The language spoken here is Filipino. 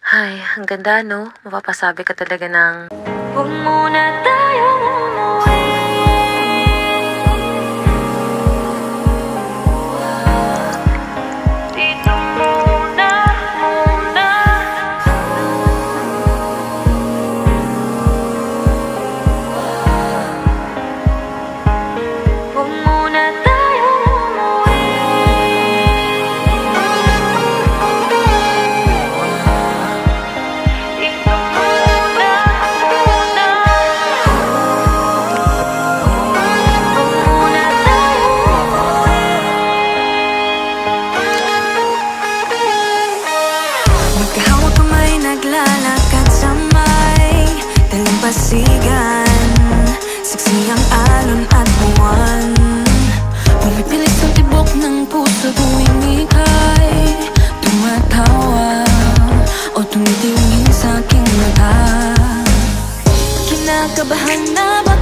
Ay, ang ganda, no? Mapapasabi ka talaga ng huwag muna tayong umuwi. Dito muna. Huwag muna tayong umuwi. Dito muna. Huwag muna tayong umuwi. Magkahawak kamay, naglalakad sa may dalampasigan. Siksi ang alon at buwan. Pumipilis ang tibok ng puso tuwing ika'y tumatawa o tumitingin sa aking mata. Kinakabahan na ba